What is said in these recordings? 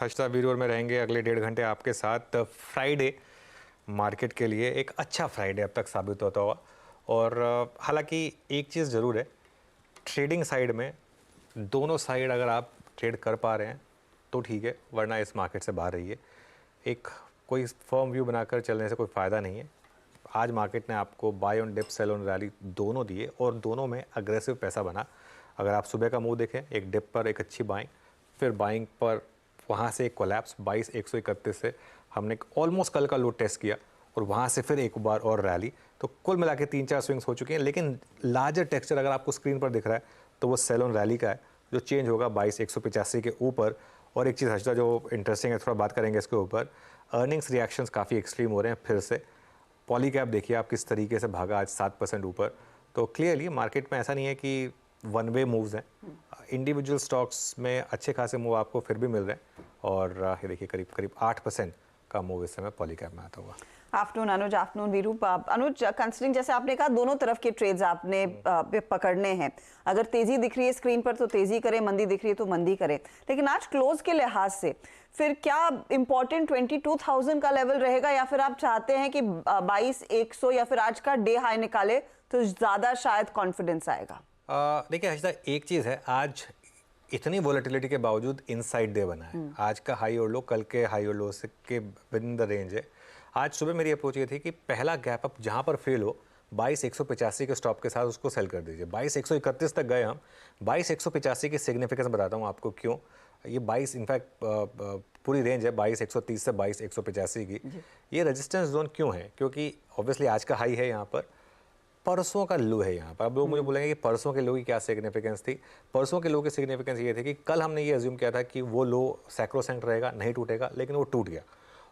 हर्षदा वीरोर में रहेंगे अगले 1.5 घंटे आपके साथ। फ्राइडे मार्केट के लिए एक अच्छा फ्राइडे अब तक साबित होता हुआ। और हालांकि एक चीज़ ज़रूर है, ट्रेडिंग साइड में दोनों साइड अगर आप ट्रेड कर पा रहे हैं तो ठीक है, वरना इस मार्केट से बाहर रहिए। एक कोई फर्म व्यू बनाकर चलने से कोई फ़ायदा नहीं है। आज मार्केट ने आपको buy on dip sell on rally दोनों दिए और दोनों में अग्रेसिव पैसा बना। अगर आप सुबह का मूव देखें, एक डिप पर एक अच्छी बाइंग, फिर बाइंग पर वहाँ से एक कोलैप्स 22,131 से हमने ऑलमोस्ट कल का लो टेस्ट किया और वहाँ से फिर एक बार और रैली। तो कुल मिला के 3-4 स्विंग्स हो चुके हैं, लेकिन लार्जर टेक्सचर अगर आपको स्क्रीन पर दिख रहा है तो वो सेल ऑन रैली का है जो चेंज होगा 22,185 के ऊपर। और एक चीज़ हर्षदा जो इंटरेस्टिंग है, थोड़ा बात करेंगे इसके ऊपर, अर्निंग्स रिएक्शंस काफ़ी एक्सट्रीम हो रहे हैं फिर से। पॉलीकैप देखिए आप किस तरीके से भागा आज 7% ऊपर। तो क्लियरली मार्केट में ऐसा नहीं है कि वन वे मूव्स हैं, इंडिविजुअल स्टॉक्स में अच्छे खासे मूव आपको फिर भी मिल रहे हैं। और ये देखिए करीब करीब 8% का मूव इस समय पॉलीकैप में आता हुआ। आफ्टरनून अनुज, आफ्टरनून वीरू। अनुज, कंसिडरिंग जैसे आपने कहा दोनों तरफ के ट्रेड्स आपने पकड़ने हैं, अगर तेजी दिख रही है स्क्रीन पर तो तेजी करें, मंदी दिख रही है तो मंदी करें, लेकिन आज क्लोज के लिहाज से फिर क्या इंपॉर्टेंट 22,000 का लेवल रहेगा या फिर आप चाहते हैं कि 22,100 या फिर आज का डे हाई निकाले तो ज्यादा शायद कॉन्फिडेंस आएगा? देखिए हर्षदा, एक चीज़ है, आज इतनी वॉलेटिलिटी के बावजूद इनसाइड डे बना है। आज का हाई और लो कल के हाई और लो से के विद इन द रेंज है। आज सुबह मेरी अप्रोच ये थी कि पहला गैप अप जहाँ पर फेल हो 22,185 के स्टॉप के साथ उसको सेल कर दीजिए। 22,131 तक गए हम। 22,185 की सिग्निफिकेंस बताता हूँ आपको क्यों। ये 22 इनफैक्ट पूरी रेंज है 22,130 से 22,185 की। ये रेजिस्टेंस जोन क्यों है? क्योंकि ऑब्वियसली आज का हाई है यहाँ पर, परसों का लो है यहाँ पर। अब लोग मुझे बोलेंगे कि परसों के लो की क्या सिग्निफिकेंस थी। परसों के लो की सिग्निफिकेंस ये थी कि कल हमने ये अज्यूम किया था कि वो लो सैक्रोसेंट रहेगा, नहीं टूटेगा, लेकिन वो टूट गया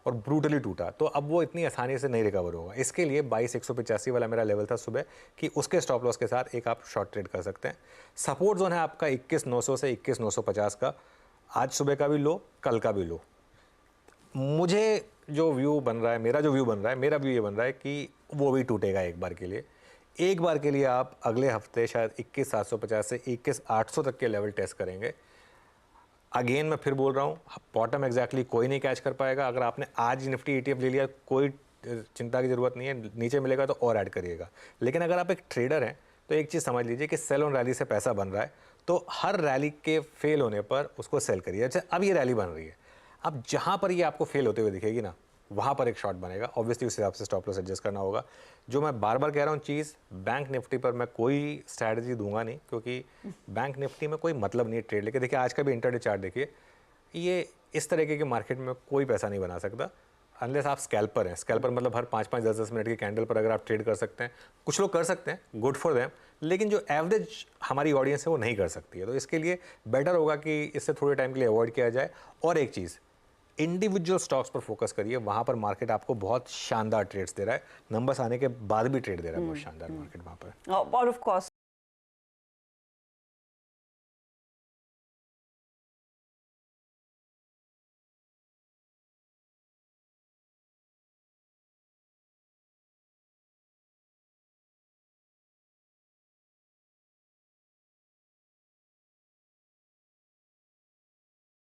और ब्रूटली टूटा। तो अब वो इतनी आसानी से नहीं रिकवर होगा। इसके लिए 22,185 वाला मेरा लेवल था सुबह कि उसके स्टॉप लॉस के साथ एक आप शॉर्ट ट्रेड कर सकते हैं। सपोर्ट जोन है आपका 21,900 से 21,950 का। आज सुबह का भी लो, कल का भी लो। मुझे जो व्यू बन रहा है, मेरा व्यू ये बन रहा है कि वो भी टूटेगा एक बार के लिए। एक बार के लिए आप अगले हफ्ते शायद 21,750 से 21,800 तक के लेवल टेस्ट करेंगे। अगेन मैं फिर बोल रहा हूँ, बॉटम एग्जैक्टली कोई नहीं कैच कर पाएगा। अगर आपने आज निफ्टी ETF ले लिया, कोई चिंता की ज़रूरत नहीं है, नीचे मिलेगा तो और ऐड करिएगा। लेकिन अगर आप एक ट्रेडर हैं तो एक चीज़ समझ लीजिए कि सेल ऑन रैली से पैसा बन रहा है, तो हर रैली के फेल होने पर उसको सेल करिए। अच्छा, अब ये रैली बन रही है, अब जहाँ पर ये आपको फेल होते हुए दिखेगी ना, वहाँ पर एक शॉट बनेगा। ऑब्वियसली उस हिसाब से स्टॉप लॉस एडजस्ट करना होगा। जो मैं बार बार कह रहा हूँ चीज़, बैंक निफ्टी पर मैं कोई स्ट्रैटेजी दूंगा नहीं, क्योंकि बैंक निफ्टी में कोई मतलब नहीं है ट्रेड लेके। देखिए आज का भी इंटरडे चार्ट देखिए, ये इस तरीके के मार्केट में कोई पैसा नहीं बना सकता अनलेस आप स्कैल्पर हैं। स्कैल्पर मतलब हर 5-5, 10-10 मिनट की कैंडल पर अगर आप ट्रेड कर सकते हैं, कुछ लोग कर सकते हैं, गुड फॉर देम, लेकिन जो एवरेज हमारी ऑडियंस है वो नहीं कर सकती है। तो इसके लिए बेटर होगा कि इससे थोड़े टाइम के लिए अवॉइड किया जाए। और एक चीज़, इंडिविजुअल स्टॉक्स पर फोकस करिए, वहाँ पर मार्केट आपको बहुत शानदार ट्रेड्स दे रहा है। नंबर्स आने के बाद भी ट्रेड दे रहा है बहुत शानदार मार्केट वहाँ पर। और ऑफ कोर्स